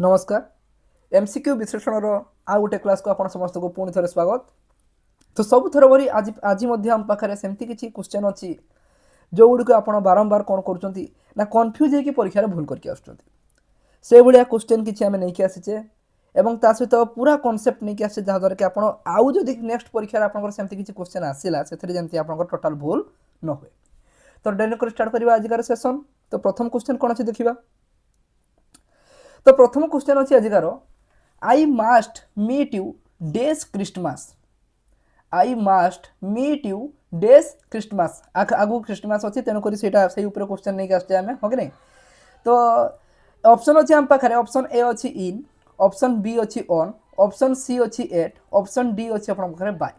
नमस्कार एमसीक्यू विश्लेषण आ गोटे क्लास को आप समस्त को पुणी थे स्वागत। तो सब थर भरी आज आज आम पाखे सेमती किसी क्वेश्चन अच्छी जो गुड़िक आप बारंबार कौन कर कन्फ्यूज होकर परीक्षा भूल करके आसुँचे भाया क्वेश्चन किसी आम नहीं आसीचे एवं ता सहित पूरा कॉन्सेप्ट नहीं आसे जहाँद्वारा कि आप आउ जदि नेक्स्ट परीक्षा आपमती किसी क्वेश्चन आसला से टोटाल भूल न हुए। तो डेरी कर स्टार्ट करवा आजिकार सेसन। तो प्रथम क्वेश्चन कौन अच्छे देखा। तो प्रथम क्वेश्चन अच्छी आजिकार I must meet you dash Christmas. I must meet you dash Christmas आगु क्रिसमस अच्छी तेणुक से क्वेश्चन नहीं आसचे आम हाँ कि नहीं। तो ऑप्शन अच्छे आम पाखे ऑप्शन ए अच्छी इन, ऑप्शन बी अच्छी ऑन, ऑप्शन सी अच्छी एट, ऑप्शन डी अच्छी आप बाय।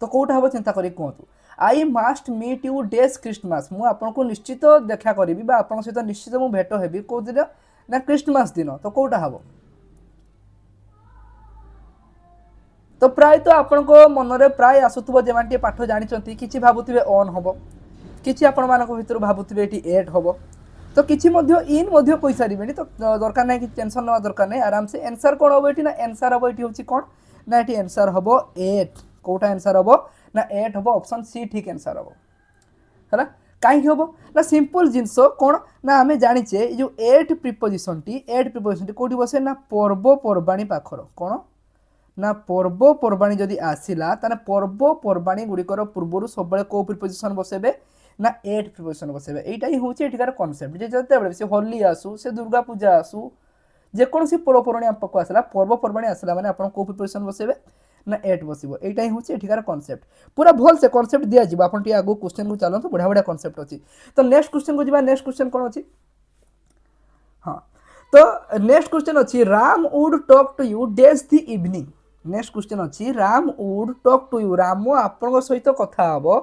तो कौटा हम चिंता करी कहतु आई must meet you dash Christmas मु आपको निश्चित देखा करी आप सहित निश्चित मुझे भेट हेबी कौ दिन ना क्रिसमस दिन। तो कौटा हम तो प्राय तो आपण मनरे प्राय आसुव जो पाठ जानते कि भावुवे ऑन हम कि आपण भर भावुवे ये एट हम तो किसी इन कही सारे। तो दरकार ना कि टेंशन ना दरकार नहीं आराम से आंसर कौन हम ये ना आंसर हम ये हूँ कौन ना ये आंसर हम एट। कौटा आंसर हम ना एट हम ऑप्शन सी ठीक आंसर हम है कहीं हम ना सिंपल जिनस कौन ना आम जाचे जो एट प्रिपोजिशन टी कौटी बसे ना पर्वपर्वाणी पाखर कौन ना पर्वपर्वाणी जदि आसला ताने पर्वपर्वाणी गुड़िकर पूर्वर सब कौ प्रिपोजिशन बसेबे ना एट प्रिपोजिशन बसेबे। एटा ही हूँ एठिकार कनसेप्ट जे जते से होली आसू से दुर्गा पूजा आसू जेकोसी पर्वपर्वाणी आम पाक आसला पर्वपर्वाणी आसला माने आपन कौ प्रिपोजिशन बसेबे ना एट बसबो। एटा ही हूँ एठिकार कनसेप्ट पूरा भल से कनसेप्ट दिया जिवो। आपन टी आगु क्वेश्चन को चलंतु बढ़िया बढ़िया कनसेप्ट अछि। तो नेक्स्ट क्वेश्चन को जिबा। नेक्स्ट क्वेश्चन कोन अछि हां तो नेक्स्ट क्वेश्चन अछि Ram would talk to you dash the evening. Next question अछि Ram would talk to you Ram आपन सहित कथा हबो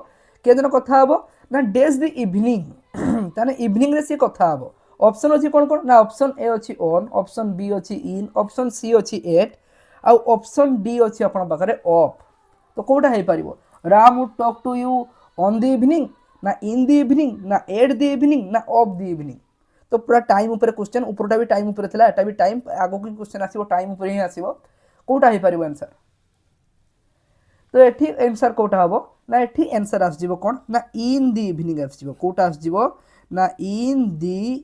के दिन कथा हबो ना डेज द इवनिंग ताने इवनिंग रे से कथा हबो। ऑप्शन अछि कोन कोन ना ऑप्शन ए अछि ऑन, ऑप्शन बी अछि इन, ऑप्शन सी अछि एट आ ऑप्शन डी अछि आपन पाखरे ऑफ। तो कोटा हे परिबो Ram would talk to you on the evening ना इन द इवनिंग ना एट द इवनिंग ना ऑफ द इवनिंग। तो पूरा टाइम ऊपर क्वेश्चन ऊपरटा भी टाइम ऊपर थिला एटा भी टाइम आगो की क्वेश्चन आसीबो टाइम ऊपर ही आसीबो। कोटा हे परिबो आंसर। तो एठी आंसर कोटा हबो ना एठी आंसर आसीबो कोन ना इन द इवनिंग आसीबो। कोटा आसीबो ना इन द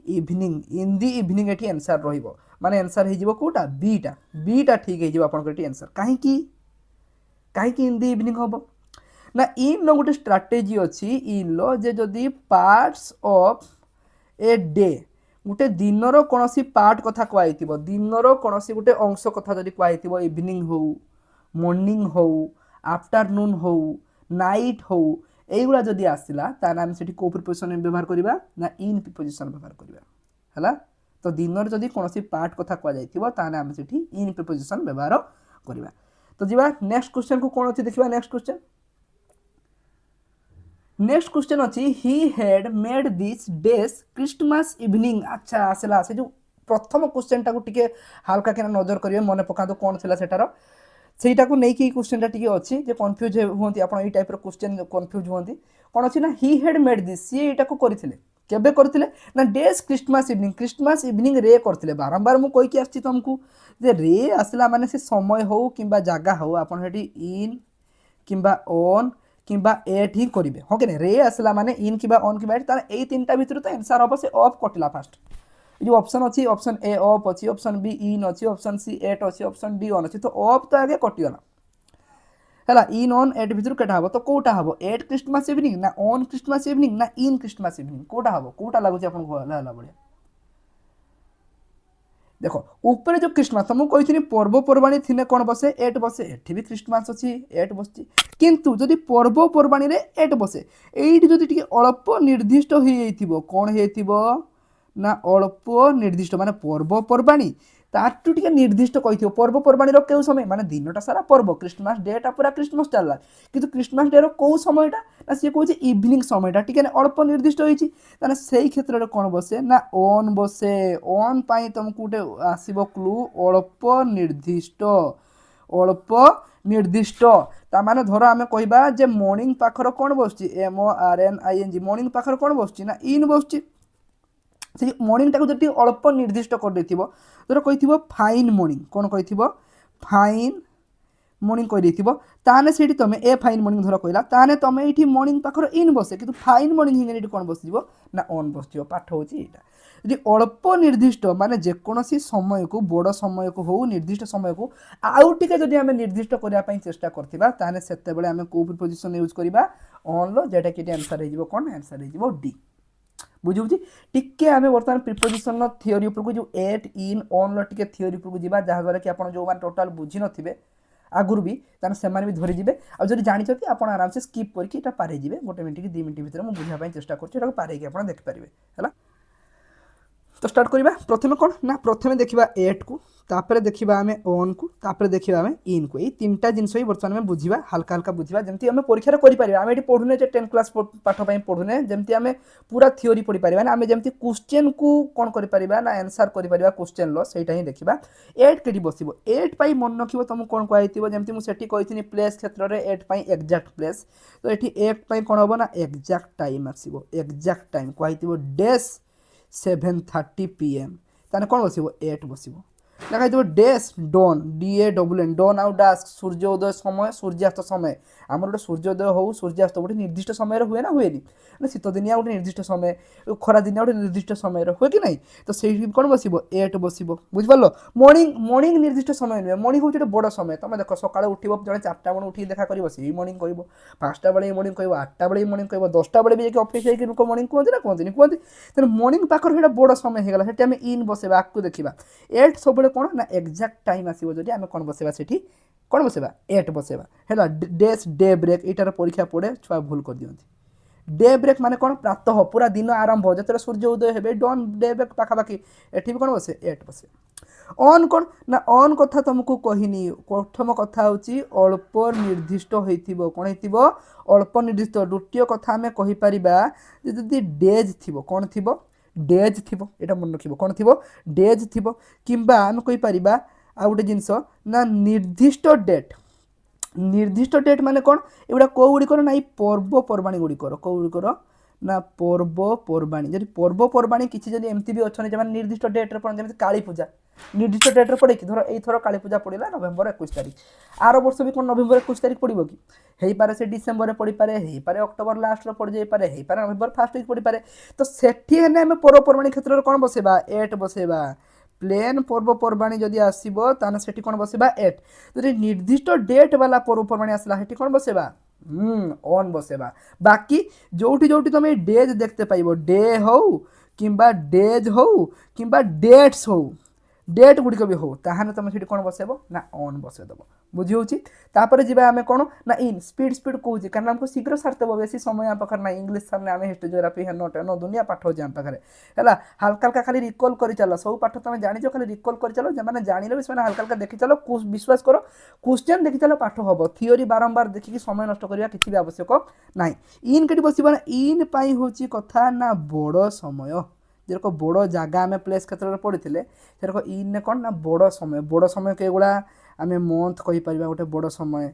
इवनिंग एठी आंसर रहिबो माने आंसर हे जिवो कोटा बीटा ठीक हे जिवो आपन एठी आंसर। काहे इन द इवनिंग हबो ना इन नो गोटे स्ट्रैटेजी अछि इन लो जे जदी पार्ट्स ऑफ ए डे गोटे दिनर कौन पार्ट कथा कहु दिनर कौन गोटे अंश कथा जब कहु इवनिंग हो मॉर्निंग हो आफ्टरनून हो नाइट हो यहीगुड़ा जदि आसला ताने आम से कौ प्रिपोजिशन व्यवहार करवा ना इन प्रिपोजिशन व्यवहार करवा है। तो दिनर जदि कौन पार्ट कथा कहु ताने आम से इन प्रिपोजिशन व्यवहार करवा। तो जीवा नेक्स्ट क्वेश्चन को कौन अच्छी देखा। नेक्स्ट क्वेश्चन अच्छी he had made this days Christmas evening. अच्छा आसला से जो प्रथम क्वेश्चन टाको टिके हल्का के नजर करिवे मन पकातो कौन थिला सेटार सेटा को नेकी क्वेश्चन टा टिके अछि जे कंफ्यूज होंती आपण ई टाइप रो क्वेश्चन कंफ्यूज होंती कोन अछि ना ही हैड मेड दिस सी एटा को करथिले केबे करथिले ना डेज क्रिसमस इवनिंग रे करथिले। बारंबार मु कहि कि आछि तुमको जे रे आसला माने से समय हो किबा जागा हो आपण हेटी इन किबा ऑन किबा एट ही करेंगे हाँ कि रे आसला माने इन कि ऑन कि एट तार यही तीन भितर तो आंसर हम से ऑफ कटिला फास्ट जो ऑप्शन अच्छी ऑप्शन ए ऑफ अच्छी ऑप्शन बी इन अच्छी ऑप्शन सी एट अच्छी ऑप्शन डी ऑन अच्छी। तो ऑफ तो आगे कटिगला है इन ऑन एट भितर केटा हम तो कौटा हम एट क्रिसमस इवनिंग ना ऑन क्रिसमस इवनिंग ना इन क्रिसमस इवनिंग कौटा हम कौटा लगुच भाया देख ऊपर जो क्रिसमस तुमको कही पर्वपर्वाणी थी कौन बसे एट बसे एठी भी क्रिसमस अच्छी एट बस किंतु जदि पर्वपर्वाणी रे एट बसे एटी जदि टिके अल्प निर्दिष्ट हो कौन हो ना अल्प निर्दिष्ट माने पर्वपर्वाणी ताठू टिके निर्दिष्ट कही पर्वपर्वाणी क्यों समय माने दिनटा सारा पर्व क्रिसमस डेटा पूरा क्रिसमस चलला किंतु क्रिसमस डे कौ समयटा ना सी कहे इवनिंग समयटा टिके अल्प निर्दिष्ट होती से क्षेत्र में कौन बसे ना ऑन बसे ऑन पाई तुमको गोटे आसब क्लू अल्प निर्दिष्ट ताने धर आम कहवा जे मॉर्निंग पाखर कौन बस MORNING मॉर्निंग पाखर कौन बस ना इन बस से मॉर्निंग टाक जब अल्प निर्दिष्ट कर धर कही फाइन मॉर्निंग कौन कही फाइन मॉर्निंग कही ताने से तुम ए फाइन मॉर्निंग धर कहला ताने तुम ये मॉर्निंग पाखर इन बसे कि फाइन मॉर्निंग हिंगे कौन बस ना ऑन बस पाठ हूँ यहाँ यदि अल्प निर्दिष्ट माने जेकोसी समय को बड़ समय को हो निर्दिष्ट समय को आउ टिके जदि आम निर्दिष्ट करने चेष्टा करते से आम कौ प्रिपोजिशन यूज करवा ऑन लो जेटा कि आंसर हो कौन आंसर हो डी बुझुची टिके आम बर्तमान प्रिपोजिशन थियोरी उपरको जो एट इन ऑन लो टिके थियोरी उपरको जीवा जहाँद्वारा कि आप जो टोटाल बुझी नथिबे आगुरी भी ताने भी धरीजे और जब जानते आप आराम से स्किप करके पारे जी गोटे मिनट कि 2 मिनट भितर मुझे बुझाई चेष्टा कर पारे आप देखिपारे है। तो स्टार्ट करवा प्रथम कौन ना प्रथम देखा एट को तापर देखा आम ऑन को तापर देखा आम इन को ये 3टा जिनस ही बर्तमान आम बुझा हल्का हल्का बुझा जमी आम परीक्षा करें ये पढ़ुने 10 क्लास पाठ पढ़ुने जमी आम पूरा थियोरी पढ़ी पारे आम जमी क्वेश्चन को कौन कर आंसर कर क्वेश्चन लो सहीटा ही देखा एट के बस एट पाई मन रख तुमको कौन कहती जमी मुझे कही प्लेस क्षेत्र में एट पाई एक्जाक्ट प्लेस तो ये एट पाई कौन हम ना एक्जाक्ट टाइम आसो एक्जाक्ट टाइम कही डेस 7:30 PM ताने कौन बस एट बस देखा डेस डन DAWN डन आउ डास्क सूर्योदय समय सूर्यास्त समय आमर गोटे सूर्योदय हो सूर्यास्त गोटे निर्दिष्ट समय हुए ना हुए ना शीत दिनिया गोटे निर्दिष्ट समय खरा दिनिया गोटे निर्दिष्ट समय हुए कि नहीं तो से कौन बस एट बस बुझिपार मॉर्निंग मॉर्निंग निर्दिष्ट समय नुहे मॉर्निंग हूँ गोटे बड़ समय तुम देख सकाल उठब जड़े 4टा बेलू उठी देखा कर से मॉर्निंग कह 5टा बेले मॉर्निंग कह 8टा बेले मॉर्निंग कह 10टा बेले भी ऑफिस जाकि लोक मॉर्निंग कहते ना कहते कहते तेनाली मॉर्निंग पाखर से बड़ समय होगा से आम इन बसवा आपको देखा एट सब कौन ना एक्जाक्ट टाइम आसो जब आम कौन बसवा से कौन बसवा एट बसवा है डेस डे ब्रेक यार परीक्षा पड़े छुआ भूल कर दिखती डे ब्रेक माने कौन प्रातः पूरा दिन आरंभ जो सूर्य उदय हे डन डे ब्रेक पाखापाखि एटी भी कौन बसे एट बसे ऑन कौन ना ऑन कथा तुमको कहनी प्रथम कथा हूँ अल्प निर्दिष्ट हो कौन हो अल्प निर्दिष्ट द्वितीय कथा आम कहीपर जदि डेज थी कौन थी डेज थी यहाँ मन रख कौन थी डेज थी कि आम कहीपर आ गोटे जिनस ना निर्दिष्ट डेट माने कौन एगुड़ा कौ गुड़िकर ना पर्वपर्वाणी गुड़िकर कौ गुड़िकर ना पर्वपर्वाणी जब पर्वपर्वाणी किसी जब एमती भी अच्छा जो निर्दिष्ट डेट्रे पड़े जमी काली पूजा निर्दिष्ट डेट्रे पड़े कि धर यथर काली पूजा पड़ा नवेम्बर 21 तारीख आर वर्ष भी कौन नवेम्बर 21 तारीख पड़ो कि हो पारे से डिसेम्बर पड़ पारे हो पारे अक्टोबर लास्ट पड़ जाए पारे हो पारे नवेम्बर फास्ट वीक पड़ पारे तो सेठी हेने आम पर्वपर्वाणी क्षेत्र में कौन बसेबा एट बसेबा प्लेन पर्वपर्वाणी जदि आसो ताने सेठी कौन बसेबा एट जदि निर्दिष्ट डेट वाला पर्वपर्वाणी आसला सेठी कौन बसेबा ऑन बसेबा बाकी जोटी जोटी तुम डेज देखते पाइबो डे हो किंबा डेज हो किंबा डेट्स हो डेट गुड़िक भी हो ताहाने तुम से कौन बसेब ना ऑन बसईदेव बुझी होपर जा आम कौन ना इन स्पीड स्पीड कौच कारण आमको शीघ्र सारदेव बेसी समय आम पाखे ना इंग्लीश सामने आम हिस्ट्री जोग्राफी हेन दुनिया पाठ हो आम पाखे है हल्का हल्का खाली रिकल कर चल सब पाठ तुम जान खाली रिकल कर चलो जब जान से हल्का हल्का देखी चलो विश्वास कर क्वेश्चन देखी चलो पाठ हम थियोरी बारंबार देखिकी समय नष्ट करवा किसी भी आवश्यक ना इन कटी बस इन पाई हूँ कथा ना बड़ समय जेरक बड़ जगह आम प्लेस क्षेत्र में पढ़ी सेरक इन कौन ना बड़ समय कईगुड़ा आम मंथ कहीपर गोटे बड़ समय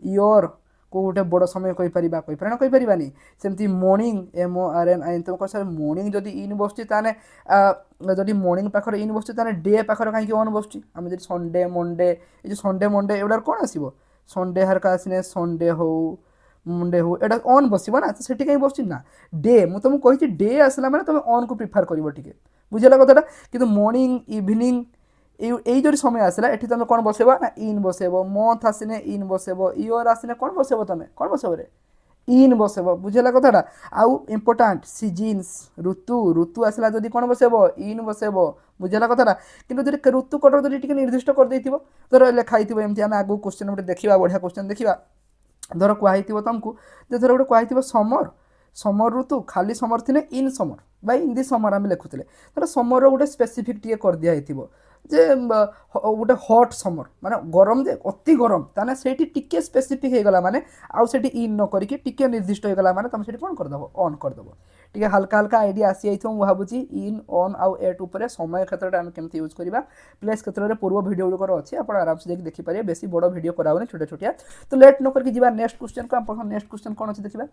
इयर को गोटे बड़ समय कहीपर ना कहीपरानी सेमती मॉर्निंग MORNING तुम कह मॉर्निंग जदि इन बसुची जदि मॉर्निंग पाखर इन बसुची डे पाखर कहीं ऑन बसुची आम जब संडे मंडे ये जो संडे मंडे एगुड़ा कौन आसो संडे हरका आसने संडे हो मंडे हो एटा ऑन बसना तो सेठी कहीं बस ना डे मुझे तुमको कही डे आसला मैंने तुम ऑन को प्रिफर कर बुझेगा कथाटा कि मॉर्निंग इवनिंग यही जो समय आसला ये तुम कौन बसेब ना इन बसेब मंथ आसने इन बसेब इयर आसने कौन बसेब तुम कौन बसेब रे इन बसेब बुझेगा कथाटा आउ इम्पोर्टाट सीजन्स ऋतु ऋतु आसला जदि कौन बसेब इन बसेब बुझेगा कथाटा कि ऋतु कटर जब निर्दिष्ट कर धर लिखाई एमती आम आगे क्वेश्चन गोटे देखा बढ़िया क्वेश्चन देखा धर कहुई तुमको धर गोटे कहुई समर ऋतु खाली समर थे in summer by in the summer आम लिखुले धर समर गोटे स्पेसीफिक टे कर दिखाई जे गोटे हट समर माने गरम जे अति गरम ताने सेठी टिके स्पेसीफिक हो गला माने आउ सेठी इन न करिके टिके निर्दिष्ट हो गला माने तुम सेठी कोन कर दबो ऑन कर दबो टिके हल्का हल्का आइडिया आसी आइथो मु भाबुची इन ऑन आउ एट ऊपर समय क्षेत्र आम केमती यूज करबा प्लेस क्षेत्र में पूर्व वीडियो गुकर अच्छी आप आराम से जाके देखि पारे बेसी बड़ वीडियो कराउनी छोटा छोटिया तो लेट न करके जीवा नेक्स्ट क्वेश्चन को आप नेक्स्ट क्वेश्चन कोन अछि देखिबा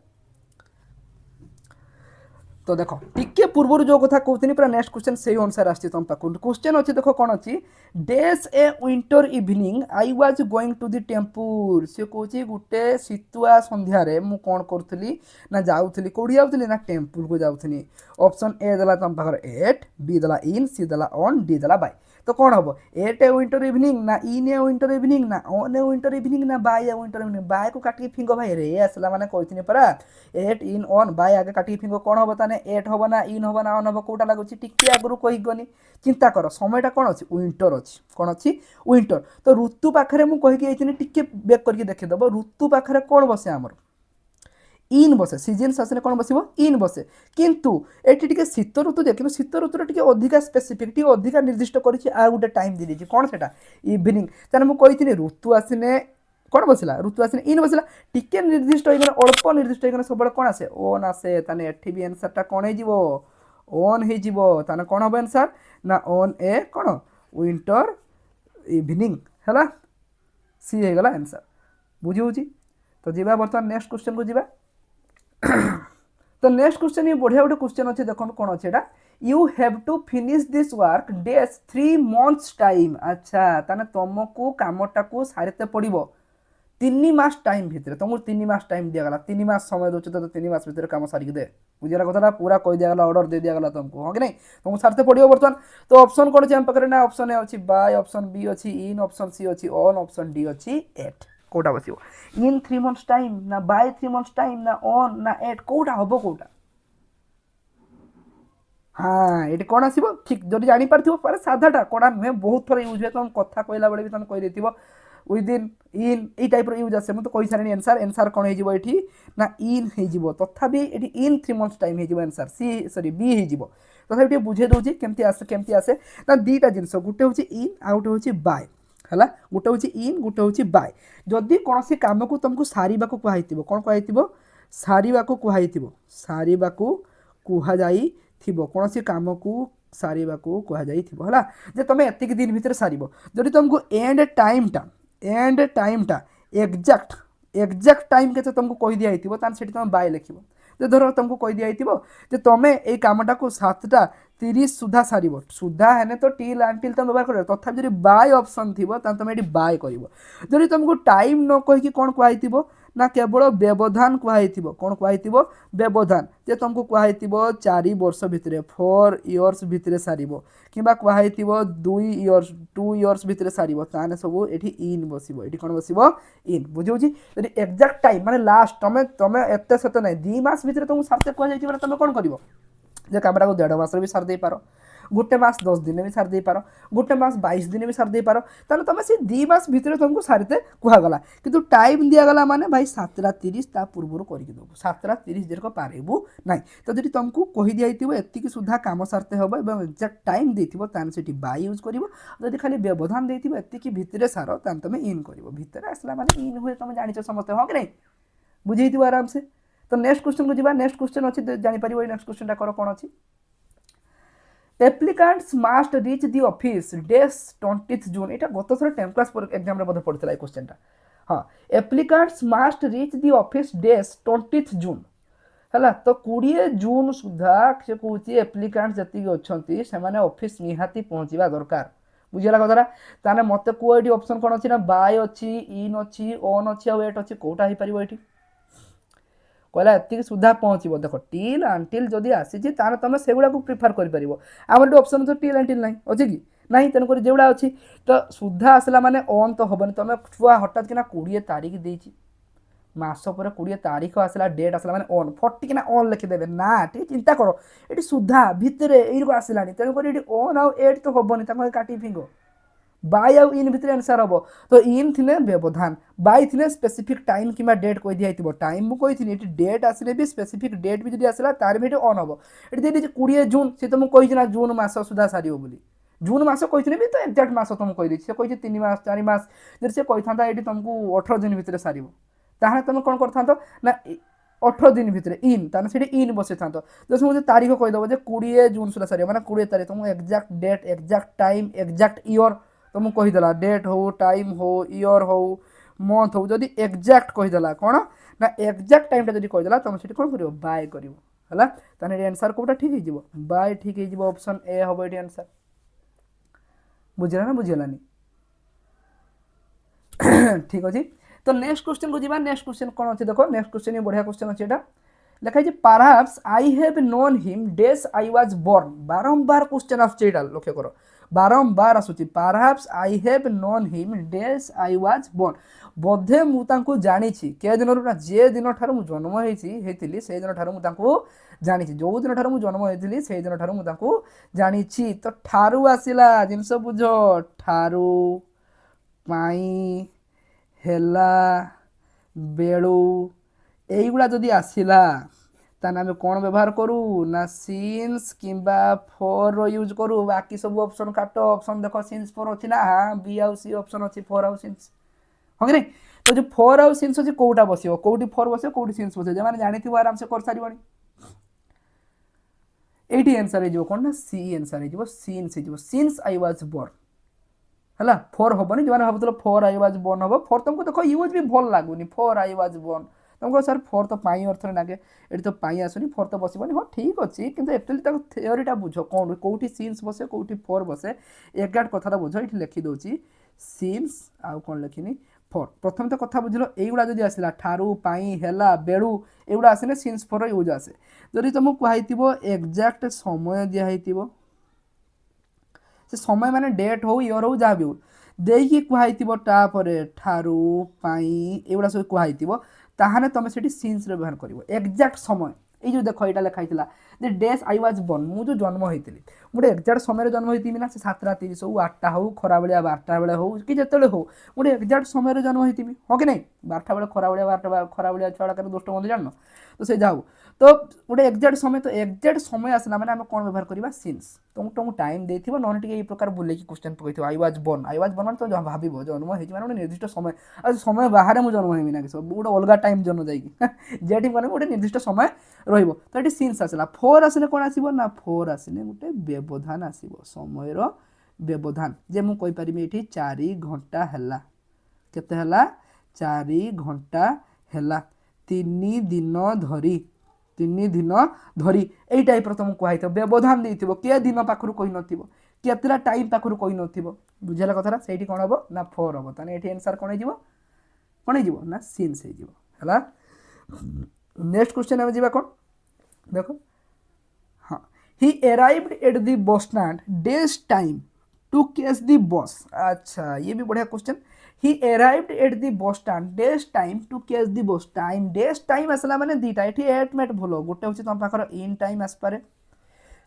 तो देख टिके पूर्व जो कथा कहते पूरा नेक्स्ट क्वेश्चन से अनुसार आसी तुम पाक क्वेश्चन अच्छे देख कौन अच्छी dash a winter evening I was going to the temple सी कौन गोटे शीतुआ सन्धार मुझे कौन करी ना जाऊली कौटी जाऊली ना टेम्पल को जाऊली ऑप्शन ए देला तुम पाखर एट बी देला इन सी देला ऑन डी देला बाय तो कौन हम एट ए विंटर इवनिंग ना इन ए विंटर इवनिंग ना ऑन ए विंटर इवनिंग ना बाय ए विंटर इवनिंग बाय को काटिक फिंग भाई रे आसला मैंने कहती परा एट इन ऑन बाय आगे काटिक फिंग कौन हम ताने एट हम ना इन हम ना ऑन हम कौटा लगुच टिके आगु कहीगनी चिंता कर समयटा कौन अच्छी विंटर अच्छी कौन अच्छी विंटर तो ऋतु पाखे मुझे टिके बेक करके देखीदेव ऋतु पाखे कौन बसे आमर इन बसे सीजन आसने कौन बस इन बसे किंतु ये शीत ऋतु जे कि शीत ऋतु टे अधिका स्पेसीफिक टे अधिका निर्दिष्ट कर गोटे टाइम दे दी कौन से इवनिंग तेना मुझे ऋतु आसने कौन बसला ऋतु आसने इन बसला टिके निर्दिष्ट होगा अल्प निर्दिष्ट होगा सब कौन आसे ओन आसे ताने एठी भी आंसरटा कौन हो ओन हो कौन हम आंसर ना ओन ए कौन विंटर इवनिंग है सी होगा आंसर बुझी तो जी बर्तमान नेक्स्ट क्वेश्चन को जीवा तो नेक्स्ट क्वेश्चन ये बढ़िया गोटे क्वेश्चन अच्छे देख कौन अच्छे you have to finish this work days 3 months time अच्छा ताने तुमको कामटा को सारते पड़ो 3 मास टाइम भितर तुमको 3 मास टाइम दिगला 3 मास समय दो तो 3 मास भितर कम सारिक दे बुझेगा कथा पूरा कही दिगला ऑर्डर दे दिगला तुमको हाँ कि नहीं तुमको सारते पड़ो बर्तमान तो ऑप्शन कौन अच्छे पाखे ना ऑप्शन ए अच्छी बाय ऑप्शन बी अच्छी इन ऑप्शन सी अच्छी ऑन ऑप्शन डी अच्छी एट कौटा बस इन 3 months टाइम ना बाय 3 months टाइम ना ऑन ना एट कौटा हम कौटा हाँ ये कौन आसो ठीक जब जापर पर साधाटा कड़ा नुहे बहुत थर यूज हुए तुम कथा कहला बेले भी तुम कहीदे विदिन इन ये टाइप यूज आसे मुझे कही सारे आंसर आंसर कौन हो ना इन हो तथापि ये इन 3 months टाइम हो आंसर सी सॉरी बी हो तथापि बुझे दूसरी केमती आसे ना दीटा जिनस गोटे हूँ इन आउ गोटे हूँ बाय है गोटे हूँ इन गोटे हूँ बाय जदि कौन सी कम को तुमको सारे कहुई कौन कहुई सारे कहुई कौन सी कम को सारे कहुई है तुम एतिक दिन भितर सार जदि तुमको एंड टाइमटा एग्जाक्ट टाइम के तुमको कही दिया तुम बाय लिख धर तुमको कही दिया तुम्हें ये कमटा को 7:30 सुधा सार सुधा है तो टिल आंटिल तुम व्यवहार कर तथा जब बाय ऑप्शन थी तुम ये बाय कर जब तुमको टाइम न कहीकि कौन कहुई ना केवल व्यवधान कहुई कौन कहुई व्यवधान जे तुमको कहुई 4 वर्ष भितर 4 years भितर सार कि कहुई 2 years भितर सार ताने सब ये इन बस कौन बस इन बुझे यदि एक्जाक्ट टाइम माने लास्ट तुम एत सत ना 2 मास भितर तुमको सारते कहुई तुम कौन कर कमटा को 1.5 मास भी सार दे पार गोटे मास 10 दिन भी सार दे पार गोटे मास 22 दिन भी सार दे पार ताले तुम से 2 मास भितर तुमको सारते कहगला कि टाइम दिगला माने भाई 7:30 ता पूर्व करके देव 7:30 देर को पारेबू ना तो जब तुमको कही दिया एतिक सुधा कम सारते हम और एक्जाक्ट टाइम देती बाय यूज कर खाली व्यवधान देती एतिक भितर सार तुम इन कर भितर आसला माने इन हुए तुम जान समझते हाँ कि नहीं बुझे आराम से तो नेक्स्ट क्वेश्चन को जीवा नेक्स्ट क्वेश्चन अच्छी जापर नेक्स्ट क्वेश्चन कर कौन अच्छी एप्लिकांट्स मस्ट रीच दि ऑफिस डेज 20th जून यहाँ गत थर 10th क्लास एग्जाम बोधे पड़ता है क्वेश्चन हाँ एप्लिकांट्स मस्ट रीच दि ऑफिस डेज 20th जून है तो 20 जून सुधा से कौन एप्लिकांट्स जी अच्छा से ऑफिस निहाती पहुँचा दरकार बुझेगा कथा ताने मत कह ये ऑप्शन कौन अच्छी ना बाय अच्छी इन अच्छी ऑन अच्छी और एट अच्छी कौटा हो पार ये कहला एतिक सुधा पहुँचो देख टिल आंटिल जदि आसी तुम से गुड़ा प्रिफर कर आम ऑप्शन तो टिल आंटिल ना अच्छे कि ना तेणुक जोड़ा अच्छी तो सुधा आसला माने ऑन तो हेनी तुम छुआ हठात कि 20 तारीख देती मास पर 20 तारीख आसला डेट आसला माने ऑन फटिकिना ऑन लिखिदेवे ना टे चिंता कर ये सुधा भितर यू आसला तेणुक ये ऑन आउ एट तो हेनी काटी फिंग बाय आउ इन भितर आंसर हम तो इन थी व्यवधान बाय थी स्पेसिफिक टाइम कि डेट कही दिया टाइम मुझे कही डेट आसले भी स्पेसिफिक डेट भी जो आसला तार भी ऑन हम ये दे 20 जून सी तुमको कही ना जून मास सुधा सार बोली जून मास कही भी तो एक्जाक्ट मास तुमको कही सी कही 3 मास 4 मास जब से कही था ये तुमको 18 दिन भितर सार ताहे तुम कौन कर ना 18 दिन भितर इन ताने से इन बसई था जैसे मुझे तारीख कहीदेव 20 जून सुधा सार मैंने 20 तारीख तुमको exact date exact time exact year तुमको कहीदेला डेट हो टाइम हो ईयर हो मंथ हो जदि एक्जाक्ट कहीदेला कौन ना एक्जाक्ट टाइम जब कहीदेला तुम से कौन कर बाय कर है ताने आंसर कोटा ठीक हो बाय ठीक हो ऑप्शन ए हम ये आंसर बुझला ना बुझेलानी ठीक अच्छे तो नेक्स्ट क्वेश्चन को जीवा नेक्स्ट क्वेश्चन कौन अच्छे देख नेक्स्ट क्वेश्चन ये बढ़िया क्वेश्चन अच्छे यहाँ लिखाई perhaps I have known him dash I was born बारंबार क्वेश्चन आसुचे लक्ष्य कर बारंबार आसूची perhaps I have known him dash I was born बोधे मुझे जानी के दिन ना जे दिन ठार मु जन्म होती से दिन ठार मुझे जानी जो दिन ठार मु जन्म होती से दिन ठार मुझे जानी तो ठारू आसला जिनस बुझ ठारू पाई हेला बेलू এইগুলা যদি আসিলা তাহলে আমি কোণ ব্যবহার করু না সিন্স কিংবা ফর ইউজ করু বাকি সব অপশন কাট অপশন দেখ সিন্স ফর অছি না হ্যাঁ বি আউ সি অপশন অছি ফর আউ সিন্স ହଁ କି ନାହିଁ ତ ଯେଉଁ ଫର୍ ଆଉ ସିନ୍ସ ଅଛି କେଉଁଟା ବସିବ କେଉଁଠି ଫର୍ ବସିବ କେଉଁଠି ସିନ୍ସ ବସିବ ଯେଉଁମାନେ ଜାଣିଥିବ ଆରାମସେ କରିସାରିବଣି এইটি आंसर ହେଇଯିବ କ'ଣ ନା ସି आंसर ହେଇଯିବ ସିନ୍ସ ହେଇଯିବ ସିନ୍ସ ଆଇ ୱାଜ୍ ବୋର୍ନ ହେଲା ଫର୍ ହେବନି ଯେଉଁମାନେ ଭାବୁଥିଲ ଫର୍ ଆଇ ୱାଜ୍ ବୋର୍ନ ହେବ ଫର୍ ତୁମକୁ ଦେଖ ୟୁଜ୍ ବି ଭଲ ଲାଗୁନି ଫର୍ ଆଇ ୱାଜ୍ ବୋର୍ନ तुमको सर फोर तो पाई अर्थ लगे ये तो पाई आसुनी फोर तो बसबनी हाँ ठीक अच्छे कि एक्चुअली थेओरीटा बुझ कौन कौटी सीन्स बसे कौटी फोर बसे एग्जाक्ट कथा बुझ ये लिखिदे सीन्स आउ कौन लिखिनी फोर प्रथम तो कथा बुझल युवा जब आसला ठारू पाई हेला बेड़ू एगुड़ा आसने सीन्स फोर यूज आसे जदि तुमको कहुव एक्जाक्ट समय दिखाई से समय माने डेट हो इयर हो जहाँ भी हो देकी कहुपर ठारू पाई एगुड़ा सब कहुव ताहने तुम से सीन्स व्यवहार कर एक्जाक्ट समय ये देख यहाँ लिखाई जे डेज आई वाज बोर्न मुझे जन्म होती गोटे एक्जाक्ट समय जन्म होती ना से 7:30 हो 8टा हो खरा बेलिया 12टा बेले हो कि जिते हो गोटे एक्जाक्ट समय जन्म होती हाँ कि नहीं 12टा बेले खरा बेलिया 12टा खरा बेलिया छुआ कर दुष्ट बंधु जान तो से जाऊ तो गोटे एक्जाक्ट समय तो एक्जाक्ट समय आसला मैंने आम कौन व्यवहार करवा सीन्स तुमको टाइम देथिबो नन टिके प्रकार बुलेकी क्वेश्चन पकई आई वाज बोर्न तो भाव जन्म हो गोटे निर्दिष्ट समय आ समय बाहर मुझे जन्म होमी ना कि सब गोटे अलग टाइम जन्म जाकि जेठी मैंने गोटे निर्दिष्ट समय रहिबो तो ये सीन्स आसला फोर आसने कौन आसो ना फोर आसने गोटे व्यवधान आसो समय व्यवधान जे मुझे कहीपरि ये 4 घंटा है केते 4 घंटा है 3 दिन धरी 3 दिन धरी यही टाइप तुमको कही व्यवधान देथिबो के दिन पाखरु कहि नथिबो केतला टाइम पाखरु कहि नथिबो बुझला कथरा सेठी कोन हबो ना फोर हबो ताने एठी आंसर कोन हेजिबो ना सीन्स हेजिबो हला नेक्स्ट क्वेश्चन हम जीवा कोन देखो हाँ he arrived at the bus stand days time to catch the bus अच्छा ये भी बढ़िया question he arrived at the bus stand days time to catch the bus time days time आसला माने दीटा एठी एट मेट भलो गोटे होची तुम पाखर इन टाइम आसपारे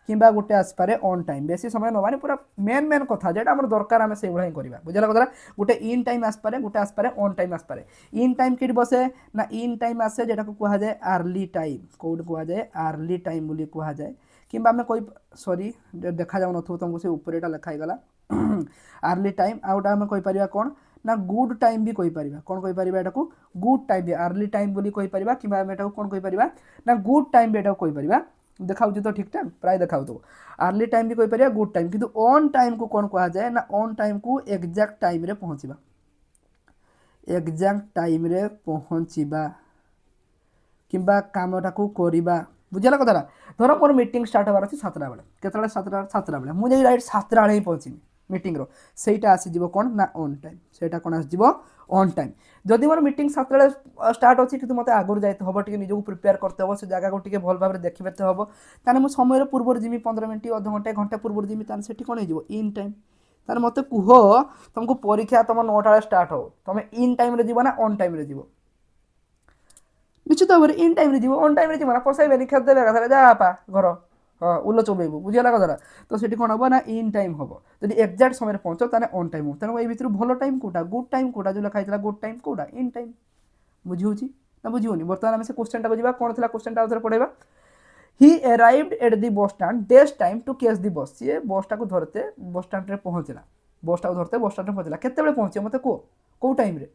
किंबा गोटे आसपारे ऑन टाइम बेसी समय न माने पूरा मेन कथा जेटा हमर दरकार हम से उड़ा ही करबा बुझला कथरा गोटे इन टाइम आसपारे गोटे आसपारे ऑन टाइम आसपारे इन टाइम केडी बसे ना इन टाइम आसे जेटा को कहा जाए अर्ली टाइम कोड कहा जाए अर्ली टाइम बोली कहा जाए किंबा हमें कोई सॉरी देखा जाउ नथो तुमको से ऊपर एटा लिखाई गला अर्ली टाइम आउटा हमें कोई परिबा कोन ना गुड टाइम भी कोई परिबा कोन कोई परिबा एटा को गुड टाइम भी अर्ली टाइम बोली कोई परिबा किंबा हम एटा को कोन कोई परिबा ना गुड टाइम भी एटा कोई परिबा देखाऊ तो ठीक ठाक प्राय देखाऊ तो अर्ली टाइम भी कोई परिबा गुड टाइम किंतु ऑन टाइम को कोन कहा जाए ना ऑन टाइम को एग्जैक्ट टाइम रे पहुंचीबा एग्जैक्ट टाइम रे पहुंचीबा किंबा कामटा को करिबा बुझला कथरा धर मोर मीटिंग स्टार्ट होबार अछि 7टा बेले केतला 7टा बेले मु जे राइट 7टा बेले पहुंची मीटिंग रो सेटा आसी जीवो कोन ना ऑन टाइम सेटा कोन आसी जीवो ऑन टाइम जदि मोर मीटिंग 7टा बेले स्टार्ट अछि कि मते आगुर जायते हबो टिके निजो प्रिपेयर करते हबो से जगह को टिके भल भाबरे देखिबेते हबो ताने मु समय पूर्व जिमी 15 मिनिट आधा घंटा घंटा पूर्व जिमी ताने सेठी कोन हो इन टाइम ताने मते कुहो तुमको परीक्षा तुम 9टा बेले स्टार्ट हो तुम इन टाइम रे जीवो ना ऑन टाइम रे जीवो निश्चित भाव इन टाइम जीव ऑन टाइम जीव ना पसाइबे खेद देवे कथा जा पा घर हाँ उल्ल चोबेबू बुझीगला कथा तो सेठी कौन हम ना इन टाइम हम जब एक्जाक्ट समय पहुँच ताने ऑन टाइम हो तेणु ये भल टाइम कोटा गुड टाइम कोटा जो लिखाई गुड टाइम कोटा इन टाइम बुझी ना बुझी बर्तमान आम से क्वेश्चन टाक जा कौन था क्वेश्चन टा पढ़ेगा he arrived at the bus stand days time to catch the bus सी बस टाक धरते बस स्टैंड रे पहुँचला बस टाक धरते बस स्टैंड रे पहुँचला केते पहुँचे मत कौ टाइम रे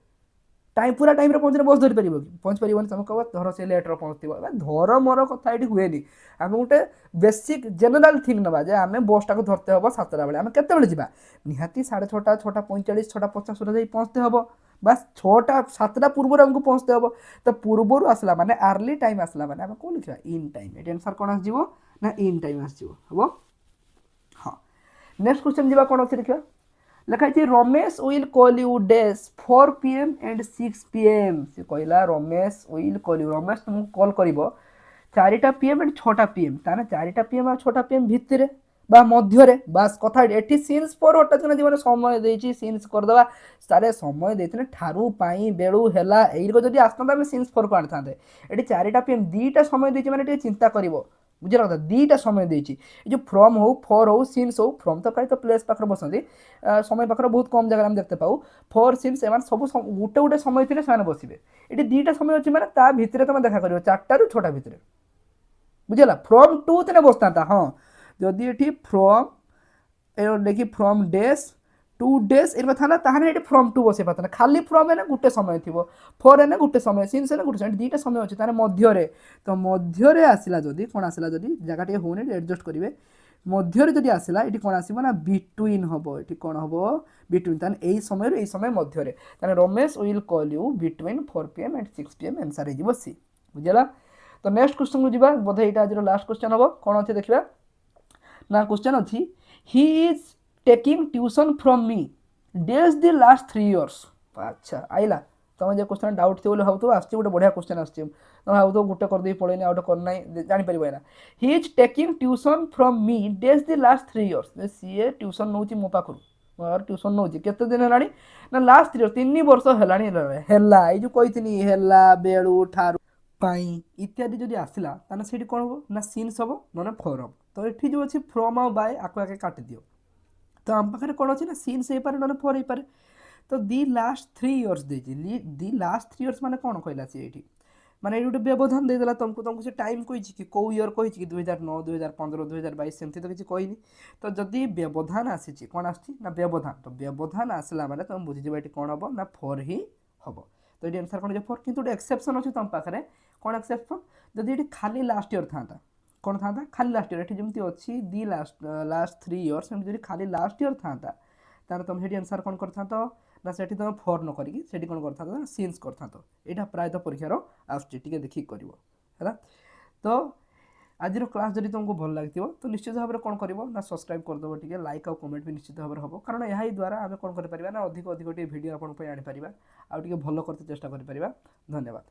टाइम पूरा टाइम रे पहुँचने बस धरी पार कि पहुँच पार तुम कह धर से लेट्रे पहुँचो धर मोर कथा ये हुए आम गोटे बेसिक जेनेल थिंग ना जे आम बस टाक धरते हम 7टा बेले आम केत निहाती 6:30 6:45 6:50 सुधा पहुँचते हम बास 6टा 7टा पूर्व आमको पहुँचते हम तो पूर्वर आसला माने अर्ली टाइम आसला माने आम कौन लिखा इन टाइम ये आंसर कौन आसो ना इन टाइम आसो हाँ नेक्स्ट क्वेश्चन जी कौन अच्छे देखा लिखाई Ramesh will call you dash 4 PM and 6 PM से कहला Ramesh will call you Ramesh तुमको कॉल कर 4टा PM एंड 6टा PM ताने 4टा PM और 6टा PM भितर बा मध्य बास कथा एटी सीन्स पर हटात जीवन समय देछि सीन्स करदवा सारे समय देते ठारू पाई बेलू हेला एइको जदी आसता हम सीन्स पर को आनी एटी 4टा PM 2टा समय देछि माने चिंता करिवो बुझे कथा 2टा समय देछि जो फ्रॉम हो फॉर हो सीन्स हो फ्रॉम तो कहीं तो प्लेस पाखर बसती समय पाखर बहुत कम जगह देखते पाऊ फॉर सीन्स एम सब गोटे गोटे समय थे से बसवे ये 2टा समय अच्छे मैंने ता भितर तुम देखा कर 4टा रू 6टा भितर बुझेगा फ्रॉम टू थे बसता हाँ जदि ये फ्रॉम देखिए फ्रॉम डेस टू डेस इन था ना ताहने ये फ्रॉम टू बसई पाता खाली फ्रॉम है ना गोटे समय थी फॉर है ना गोटे समय सीन्स है ना गोटे समय 2टा समय अच्छे ताने मध्य तो मध्य आसला जदि कौन आसला जदि जगह टे होने एडजस्ट करेंगे मध्य जदि आसला ये कौन आसो ना बिटवीन हम ये कौन हम बिटवीन ताने यही समय यही समय मध्य ताने Ramesh will call you between 4 PM and 6 PM answer हो सी बुझेगा तो नेक्स्ट क्वेश्चन को जीवा बोधे यहाँ आज लास्ट क्वेश्चन हम कौन अच्छे देखा ना क्वेश्चन अच्छी ही is taking tuition from me dash the last 3 years अच्छा आइला तुम जो क्वेश्चन डाउट थी भाव तो आस गोटे बढ़िया क्वेश्चन आस भाव तो गोटे करदे पड़े आउट करना जापर ना he is taking tuition from me dash the last 3 years सी ट्यूशन नौ मो पाखु मोर ट्यूशन नौ केते दिन है ना लास्ट 3 years 3 वर्ष है ये कही है बेलू ठारू पाई इत्यादि जदि आसला ताने सेठी कौन हो ना सीन्स हम ना फॉर हम तो ये जो अच्छी फ्रॉम आउ बाय आके आके काटि दियो तो आम पाखे कौन अच्छे ना सीन्स हो पारे ना फॉर हो पारे तो दी लास्ट 3 years देछि दी लास्ट 3 years माने कौन कहला सी एठी माने गोटे व्यवधान देदेला तुमको से टाइम कही कि कौ इयर कही कि 2009 2015 2022 सेमती तो किसी कहनी तो जदि व्यवधान आसी कौन आसी ना व्यवधान तो व्यवधान आसला माने तुम बुझीज ये कौन हम ना फॉर ही हम तो ये आंसर कौन फॉर किंतु एक्सेप्शन अच्छे तुम पाखे कौन एक्सेप्शन जदि ये खाली लास्ट ईयर था कौन था खाली लास्ट ईयर ये जमी अच्छी दी लास्ट 3 years जब खाली लास्ट ईयर था तार तुम से आंसर कौन करता ना से तुम फॉर न करी कौन करता सीन्स करता यहाँ प्रायतः परीक्षार आसुचे देखिक कर तो आज क्लास जब तुमको भल लगी तो निश्चित भाव में कौन कर ना सब्सक्राइब करदेव टे लाइक और कमेंट भी निश्चित भाव में हम कारण यही द्वारा आम कौन कर ना अधिक अधिक भिडियो आपंप आनीपर आउ भल करते चेष्टा कर धन्यवाद।